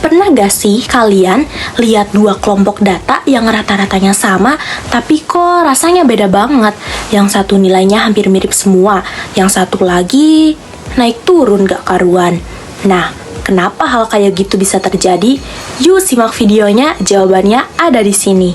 Pernah gak sih kalian lihat dua kelompok data yang rata-ratanya sama, tapi kok rasanya beda banget? Yang satu nilainya hampir mirip semua, yang satu lagi naik turun gak karuan. Nah, kenapa hal kayak gitu bisa terjadi? Yuk simak videonya, jawabannya ada di sini.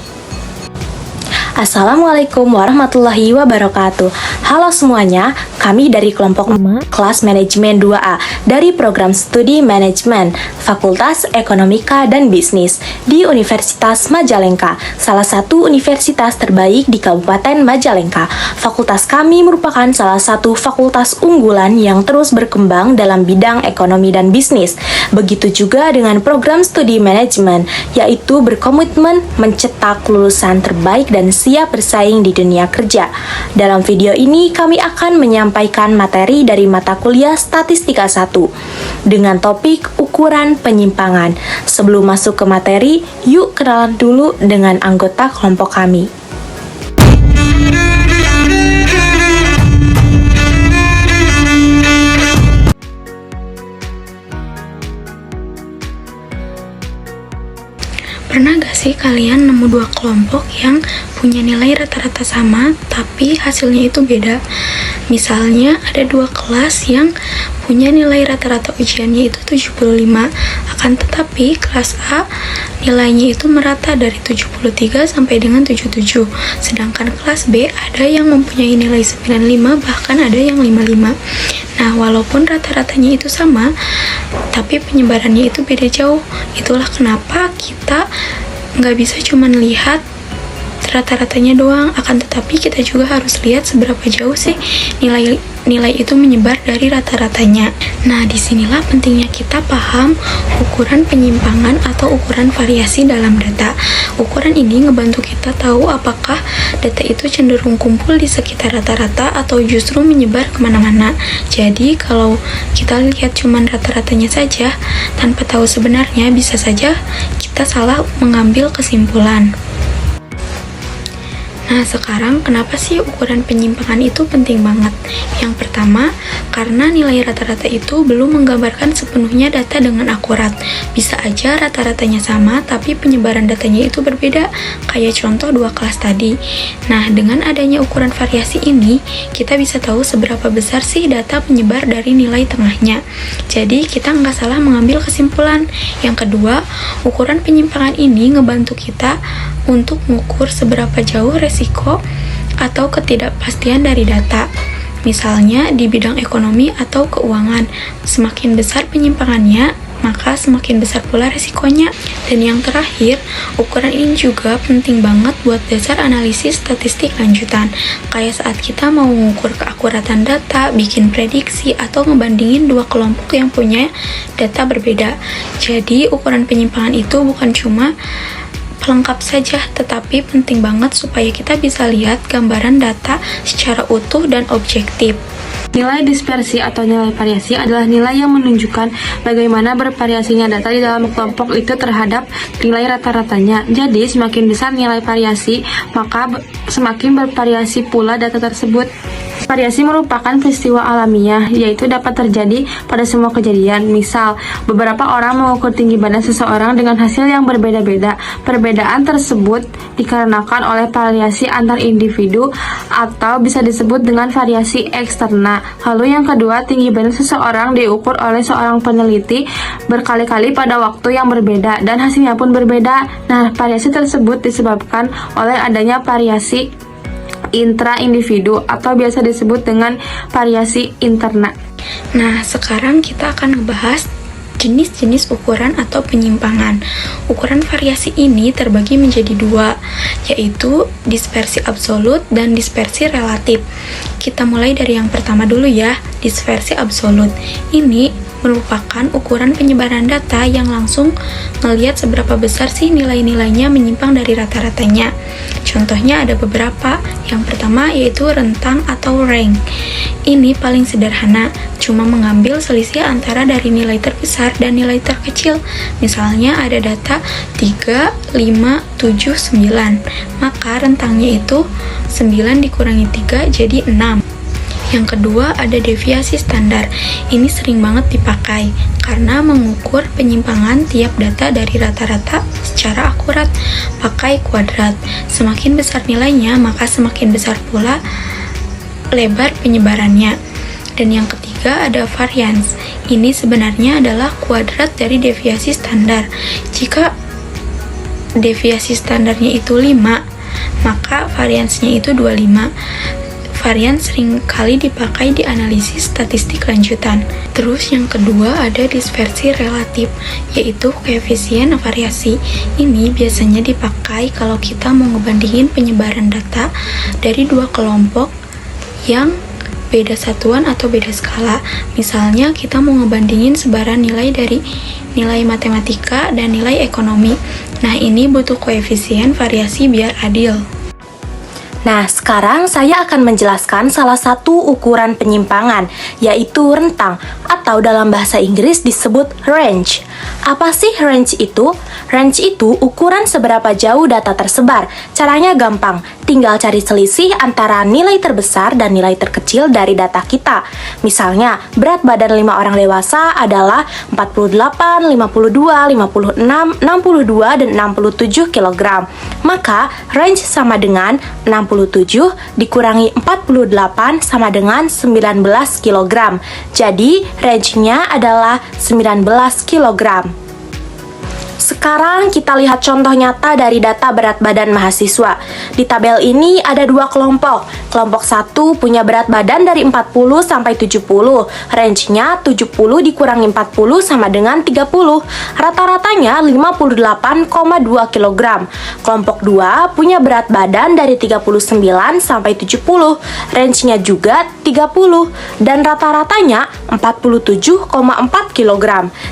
Assalamualaikum warahmatullahi wabarakatuh. Halo semuanya, kami dari kelompok 5 kelas manajemen 2A dari program studi manajemen Fakultas Ekonomika dan Bisnis di Universitas Majalengka, salah satu universitas terbaik di Kabupaten Majalengka. Fakultas kami merupakan salah satu fakultas unggulan yang terus berkembang dalam bidang ekonomi dan bisnis. Begitu juga dengan program studi manajemen, yaitu berkomitmen mencetak lulusan terbaik dan siap bersaing di dunia kerja. Dalam video ini kami akan menyampaikan materi dari mata kuliah Statistika 1 dengan topik ukuran penyimpangan. Sebelum masuk ke materi, yuk kenalan dulu dengan anggota kelompok kami. Pernah gak sih kalian nemu dua kelompok yang punya nilai rata-rata sama tapi hasilnya itu beda? Misalnya ada dua kelas yang punya nilai rata-rata ujiannya itu 75, akan tetapi kelas A nilainya itu merata dari 73 sampai dengan 77, sedangkan kelas B ada yang mempunyai nilai 95, bahkan ada yang 55. Nah, walaupun rata-ratanya itu sama, tapi penyebarannya itu beda jauh. Itulah kenapa kita nggak bisa cuma lihat rata-ratanya doang, akan tetapi kita juga harus lihat seberapa jauh sih nilai itu menyebar dari rata-ratanya. Nah, disinilah pentingnya kita paham ukuran penyimpangan atau ukuran variasi dalam data. Ukuran ini ngebantu kita tahu apakah data itu cenderung kumpul di sekitar rata-rata atau justru menyebar kemana-mana. Jadi, kalau kita lihat cuma rata-ratanya saja, tanpa tahu sebenarnya, bisa saja kita salah mengambil kesimpulan. Nah, sekarang kenapa sih ukuran penyimpangan itu penting banget? Yang pertama, karena nilai rata-rata itu belum menggambarkan sepenuhnya data dengan akurat. Bisa aja rata-ratanya sama, tapi penyebaran datanya itu berbeda, kayak contoh dua kelas tadi. Nah, dengan adanya ukuran variasi ini, kita bisa tahu seberapa besar sih data penyebar dari nilai tengahnya. Jadi, kita nggak salah mengambil kesimpulan. Yang kedua, ukuran penyimpangan ini ngebantu kita untuk mengukur seberapa jauh resiko atau ketidakpastian dari data. Misalnya di bidang ekonomi atau keuangan, semakin besar penyimpangannya, maka semakin besar pula resikonya. Dan yang terakhir, ukuran ini juga penting banget buat dasar analisis statistik lanjutan. Kayak saat kita mau mengukur keakuratan data, bikin prediksi, atau ngebandingin dua kelompok yang punya data berbeda. Jadi, ukuran penyimpangan itu bukan cuma pelengkap saja, tetapi penting banget supaya kita bisa lihat gambaran data secara utuh dan objektif. Nilai dispersi atau nilai variasi adalah nilai yang menunjukkan bagaimana bervariasinya data di dalam kelompok itu terhadap nilai rata-ratanya. Jadi, semakin besar nilai variasi, maka semakin bervariasi pula data tersebut. Variasi merupakan peristiwa alamiah, yaitu dapat terjadi pada semua kejadian. Misal, beberapa orang mengukur tinggi badan seseorang dengan hasil yang berbeda-beda. Perbedaan tersebut dikarenakan oleh variasi antar individu atau bisa disebut dengan variasi eksterna. Lalu yang kedua, tinggi badan seseorang diukur oleh seorang peneliti berkali-kali pada waktu yang berbeda dan hasilnya pun berbeda. Nah, variasi tersebut disebabkan oleh adanya variasi intra-individu atau biasa disebut dengan variasi interna. Nah, sekarang kita akan ngebahas jenis-jenis ukuran atau penyimpangan. Ukuran variasi ini terbagi menjadi dua, yaitu dispersi absolut dan dispersi relatif. Kita mulai dari yang pertama dulu ya, dispersi absolut. Ini merupakan ukuran penyebaran data yang langsung melihat seberapa besar sih nilai-nilainya menyimpang dari rata-ratanya. Contohnya ada beberapa. Yang pertama yaitu rentang atau rank. Ini paling sederhana, cuma mengambil selisih antara dari nilai terbesar dan nilai terkecil. Misalnya ada data 3, 5, 7, 9. Maka rentangnya itu 9 dikurangi 3 jadi 6. Yang kedua ada deviasi standar. Ini sering banget dipakai karena mengukur penyimpangan tiap data dari rata-rata secara akurat. Pakai kuadrat. Semakin besar nilainya, maka semakin besar pula lebar penyebarannya. Dan yang ketiga ada varians. Ini sebenarnya adalah kuadrat dari deviasi standar. Jika deviasi standarnya itu 5, maka variansnya itu 25. Varian sering kali dipakai di analisis statistik lanjutan. Terus yang kedua ada dispersi relatif, yaitu koefisien variasi. Ini biasanya dipakai kalau kita mau ngebandingin penyebaran data dari dua kelompok yang beda satuan atau beda skala. Misalnya kita mau ngebandingin sebaran nilai dari nilai matematika dan nilai ekonomi. Nah, ini butuh koefisien variasi biar adil. Nah, sekarang saya akan menjelaskan salah satu ukuran penyimpangan, yaitu rentang, atau dalam bahasa Inggris disebut range. Apa sih range itu? Range itu ukuran seberapa jauh data tersebar. Caranya gampang, tinggal cari selisih antara nilai terbesar dan nilai terkecil dari data kita. Misalnya, berat badan 5 orang dewasa adalah 48, 52, 56, 62, dan 67 kg. Maka, range sama dengan 67 dikurangi 48 sama dengan 19 kg. Jadi, range-nya adalah 19 kg. Sekarang kita lihat contoh nyata dari data berat badan mahasiswa. Di tabel ini ada dua kelompok. Kelompok 1 punya berat badan dari 40 sampai 70. Range-nya 70 dikurangi 40 sama dengan 30. Rata-ratanya 58,2 kg. Kelompok 2 punya berat badan dari 39 sampai 70. Range-nya juga 30 dan rata-ratanya 47,4 kg.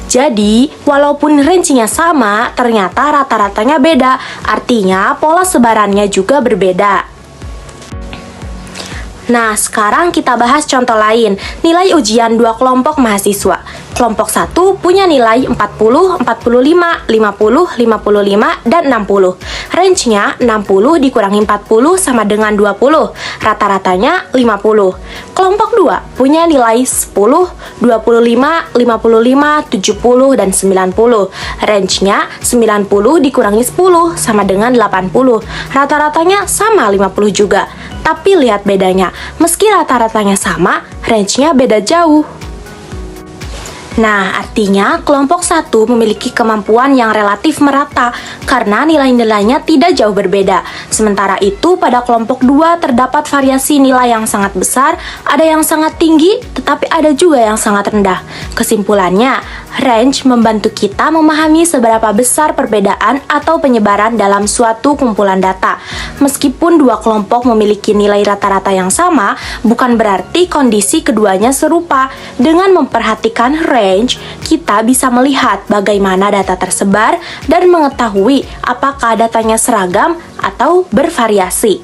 Jadi, walaupun range-nya sama, ternyata rata-ratanya beda, artinya pola sebarannya juga berbeda. Nah, sekarang kita bahas contoh lain, nilai ujian dua kelompok mahasiswa. Kelompok 1 punya nilai 40, 45, 50, 55, dan 60. Range-nya 60 dikurangi 40 sama dengan 20. Rata-ratanya 50. Kelompok 2 punya nilai 10, 25, 55, 70, dan 90. Range-nya 90 dikurangi 10 sama dengan 80. Rata-ratanya sama 50 juga. Tapi lihat bedanya, meski rata-ratanya sama, range-nya beda jauh. Nah, artinya kelompok 1 memiliki kemampuan yang relatif merata karena nilai-nilainya tidak jauh berbeda. Sementara itu, pada kelompok 2 terdapat variasi nilai yang sangat besar, ada yang sangat tinggi, tetapi ada juga yang sangat rendah. Kesimpulannya, range membantu kita memahami seberapa besar perbedaan atau penyebaran dalam suatu kumpulan data. Meskipun dua kelompok memiliki nilai rata-rata yang sama, bukan berarti kondisi keduanya serupa. Dengan memperhatikan range, kita bisa melihat bagaimana data tersebar dan mengetahui apakah datanya seragam atau bervariasi.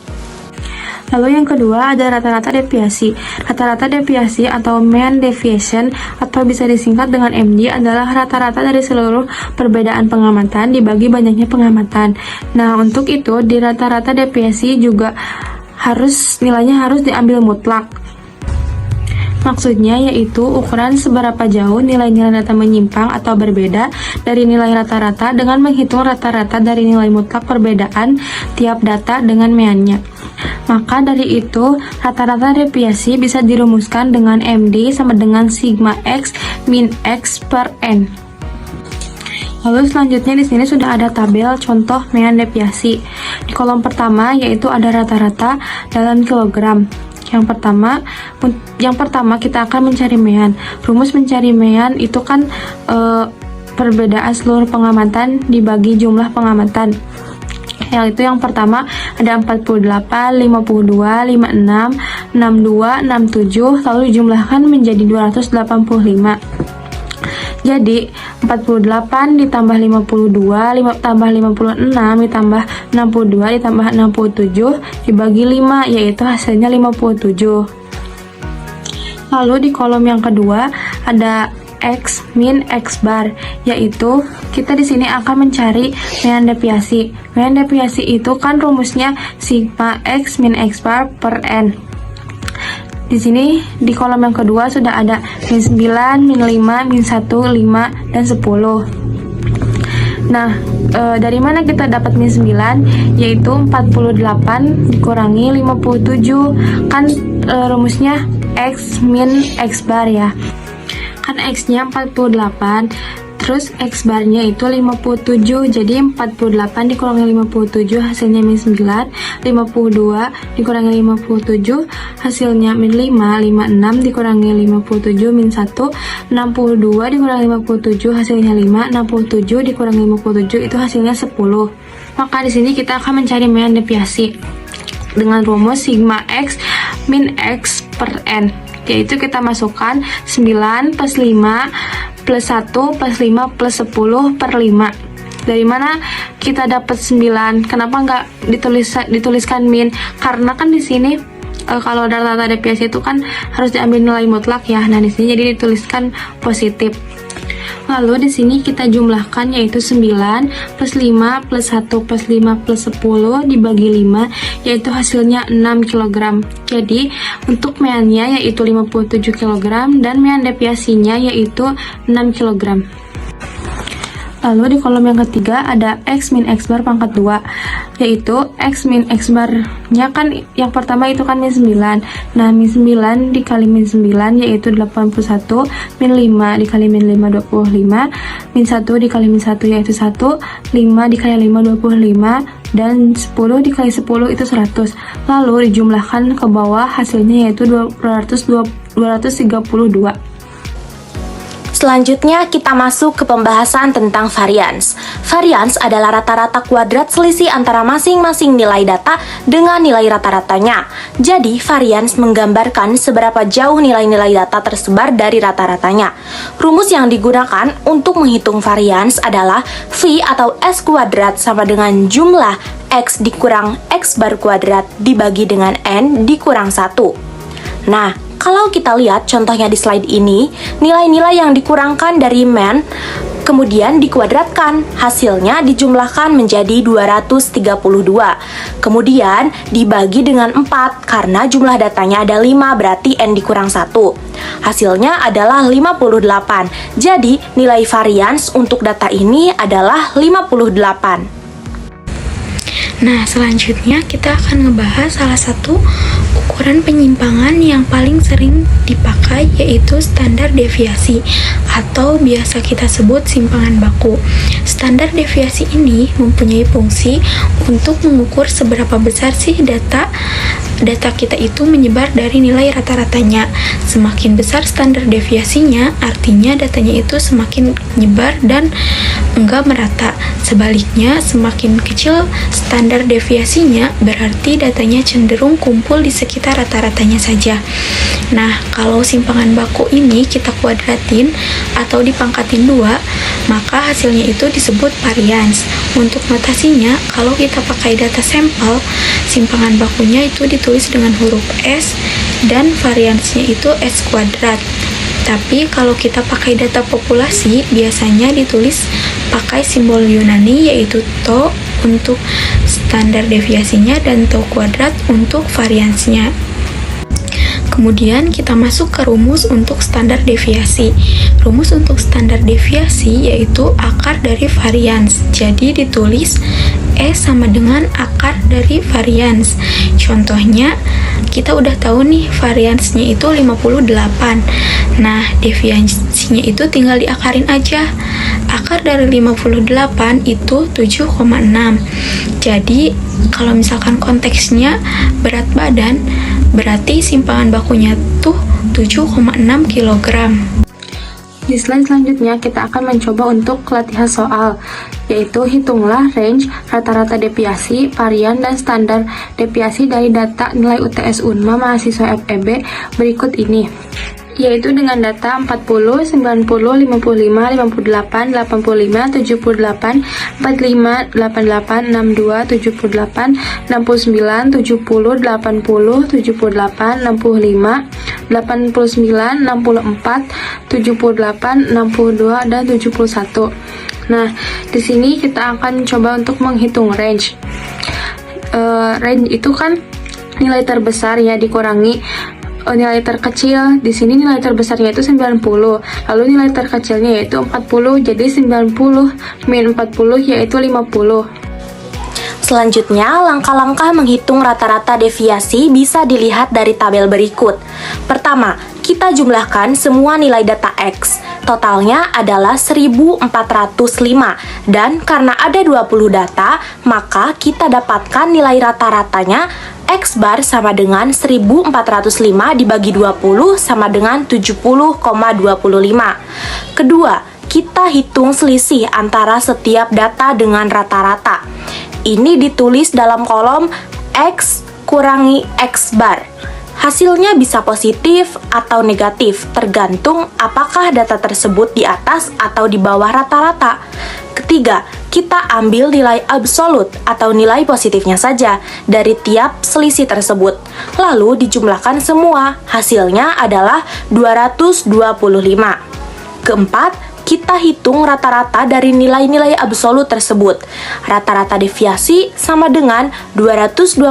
Lalu yang kedua ada rata-rata deviasi. Rata-rata deviasi atau mean deviation atau bisa disingkat dengan MD adalah rata-rata dari seluruh perbedaan pengamatan dibagi banyaknya pengamatan. Nah, untuk itu di rata-rata deviasi juga nilainya harus diambil mutlak. Maksudnya yaitu ukuran seberapa jauh nilai-nilai data menyimpang atau berbeda dari nilai rata-rata dengan menghitung rata-rata dari nilai mutlak perbedaan tiap data dengan meannya. Maka dari itu, rata-rata deviasi bisa dirumuskan dengan MD sama dengan sigma X min X per N. Lalu selanjutnya di sini sudah ada tabel contoh mean deviasi. Di kolom pertama yaitu ada rata-rata dalam kilogram. Yang pertama kita akan mencari mean. Rumus mencari mean itu kan perbedaan seluruh pengamatan dibagi jumlah pengamatan. Yaitu yang pertama ada 48, 52, 56, 62, 67, lalu dijumlahkan menjadi 285. Jadi 48 ditambah 52 tambah 56 ditambah 62 ditambah 67 dibagi 5, yaitu hasilnya 57. Lalu di kolom yang kedua ada X min X bar, yaitu kita di sini akan mencari mean deviasi. Mean deviasi itu kan rumusnya sigma X min X bar per N. di sini di kolom yang kedua sudah ada min 9, min 5, min 1, 5, dan 10. Nah, dari mana kita dapat min 9? Yaitu 48 dikurangi 57. Kan rumusnya X min X bar ya. Kan X-nya 48, terus X barnya itu 57. Jadi 48 dikurangi 57 hasilnya min 9. 52 dikurangi 57 hasilnya min 5. 56 dikurangi 57 min 1. 62 dikurangi 57 hasilnya 5. 67 dikurangi 57 itu hasilnya 10. Maka di sini kita akan mencari mean deviasi dengan rumus sigma X min X per N, yaitu kita masukkan 9 plus 5 plus 1 plus 5 plus 10 per 5. Dari mana kita dapat 9? Kenapa nggak dituliskan min? Karena kan di sini kalau rata-rata deviasi itu kan harus diambil nilai mutlak ya. Nah, di sini jadi dituliskan positif. Lalu di sini kita jumlahkan, yaitu 9 plus 5 plus 1 plus 5 plus 10 dibagi 5, yaitu hasilnya 6 kg. Jadi untuk meannya yaitu 57 kg dan mean deviasinya yaitu 6 kg. Lalu di kolom yang ketiga ada X min X bar pangkat 2, yaitu X min X barnya kan yang pertama itu kan min 9. Nah, min 9 dikali min 9 yaitu 81, min 5 dikali min 5 25, min 1 dikali min 1 yaitu 1, 5 dikali 5 25, dan 10 dikali 10 itu 100. Lalu dijumlahkan ke bawah hasilnya yaitu 232. Selanjutnya kita masuk ke pembahasan tentang varians. Varians adalah rata-rata kuadrat selisih antara masing-masing nilai data dengan nilai rata-ratanya. Jadi, varians menggambarkan seberapa jauh nilai-nilai data tersebar dari rata-ratanya. Rumus yang digunakan untuk menghitung varians adalah V atau S kuadrat sama dengan jumlah X dikurang X bar kuadrat dibagi dengan N dikurang 1. Nah, kalau kita lihat contohnya di slide ini, nilai-nilai yang dikurangkan dari mean kemudian dikuadratkan, hasilnya dijumlahkan menjadi 232. Kemudian dibagi dengan 4 karena jumlah datanya ada 5, berarti N dikurang 1. Hasilnya adalah 58. Jadi nilai varians untuk data ini adalah 58. Nah, selanjutnya kita akan ngebahas salah satu ukuran penyimpangan yang paling sering dipakai, yaitu standar deviasi atau biasa kita sebut simpangan baku. Standar deviasi ini mempunyai fungsi untuk mengukur seberapa besar sih data kita itu menyebar dari nilai rata-ratanya. Semakin besar standar deviasinya, artinya datanya itu semakin menyebar dan enggak merata. Sebaliknya, semakin kecil standar deviasinya, berarti datanya cenderung kumpul di sekitar rata-ratanya saja. Nah, kalau simpangan baku ini kita kuadratin atau dipangkatin 2, maka hasilnya itu disebut varians. Untuk notasinya, kalau kita pakai data sampel, simpangan bakunya itu ditulis dengan huruf S dan variansnya itu S kuadrat. Tapi kalau kita pakai data populasi, biasanya ditulis pakai simbol Yunani, yaitu tau untuk standar deviasinya dan tau kuadrat untuk variansnya. Kemudian kita masuk ke rumus untuk standar deviasi. Rumus untuk standar deviasi yaitu akar dari varians. Jadi ditulis E sama dengan akar dari varians. Contohnya, kita udah tahu nih variansnya itu 58. Nah, deviasinya itu tinggal diakarin aja. Akar dari 58 itu 7,6. Jadi, kalau misalkan konteksnya berat badan, berarti simpangan bakunya tuh 7,6 kg. Di slide selanjutnya kita akan mencoba untuk latihan soal, yaitu hitunglah range rata-rata deviasi, varian, dan standar deviasi dari data nilai UTS UNMA mahasiswa FEB berikut ini, yaitu dengan data 40, 90, 55, 58, 85, 78, 45, 88, 62, 78, 69, 70, 80, 78, 65, 89, 64, 78, 62, dan 71. Nah, di sini kita akan coba untuk menghitung range. Range itu kan nilai terbesar ya dikurangi nilai terkecil. Di sini nilai terbesarnya itu 90, lalu nilai terkecilnya yaitu 40, jadi 90 min 40 yaitu 50. Selanjutnya, langkah-langkah menghitung rata-rata deviasi bisa dilihat dari tabel berikut. Pertama, kita jumlahkan semua nilai data X. Totalnya adalah 1405, dan karena ada 20 data, maka kita dapatkan nilai rata-ratanya X bar sama dengan 1405 dibagi 20 sama dengan 70,25. Kedua, kita hitung selisih antara setiap data dengan rata-rata. Ini ditulis dalam kolom X kurangi X bar. Hasilnya bisa positif atau negatif, tergantung apakah data tersebut di atas atau di bawah rata-rata. Ketiga, kita ambil nilai absolut atau nilai positifnya saja dari tiap selisih tersebut. Lalu dijumlahkan semua, hasilnya adalah 225. Keempat, kita hitung rata-rata dari nilai-nilai absolut tersebut. Rata-rata deviasi sama dengan 225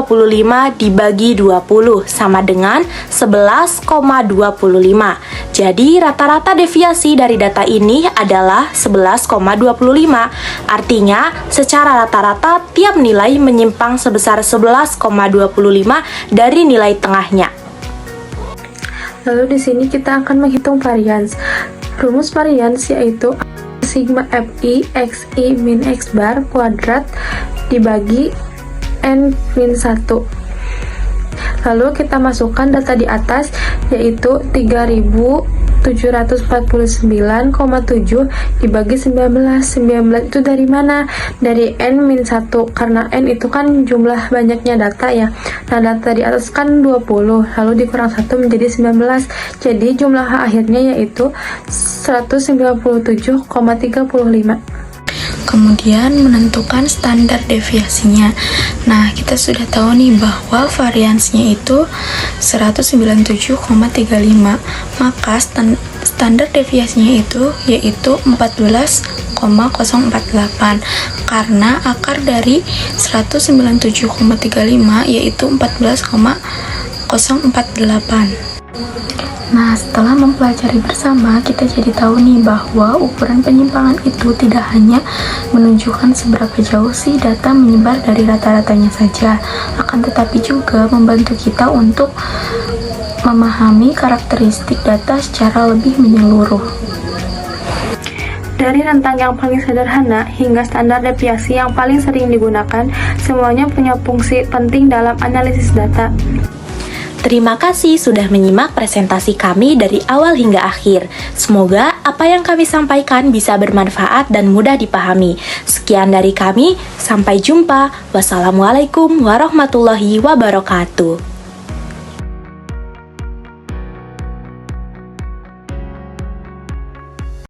dibagi 20 sama dengan 11,25. Jadi rata-rata deviasi dari data ini adalah 11,25. Artinya, secara rata-rata tiap nilai menyimpang sebesar 11,25 dari nilai tengahnya. Lalu di sini kita akan menghitung varians. Rumus varians yaitu sigma fi xi min x bar kuadrat dibagi n min 1. Lalu kita masukkan data di atas yaitu 3749,7 dibagi 19. 19 itu dari mana? Dari n min 1, karena n itu kan jumlah banyaknya data ya. Nah, data di atas kan 20, lalu dikurang 1 menjadi 19. Jadi jumlah akhirnya yaitu 197,35. Kemudian menentukan standar deviasinya. Nah, kita sudah tahu nih bahwa variansnya itu 197,35. Maka standar deviasinya itu yaitu 14,048, karena akar dari 197,35 yaitu 14,048. Nah, setelah mempelajari bersama, kita jadi tahu nih bahwa ukuran penyimpangan itu tidak hanya menunjukkan seberapa jauh sih data menyebar dari rata-ratanya saja, akan tetapi juga membantu kita untuk memahami karakteristik data secara lebih menyeluruh. Dari rentang yang paling sederhana hingga standar deviasi yang paling sering digunakan, semuanya punya fungsi penting dalam analisis data. Terima kasih sudah menyimak presentasi kami dari awal hingga akhir. Semoga apa yang kami sampaikan bisa bermanfaat dan mudah dipahami. Sekian dari kami, sampai jumpa. Wassalamualaikum warahmatullahi wabarakatuh.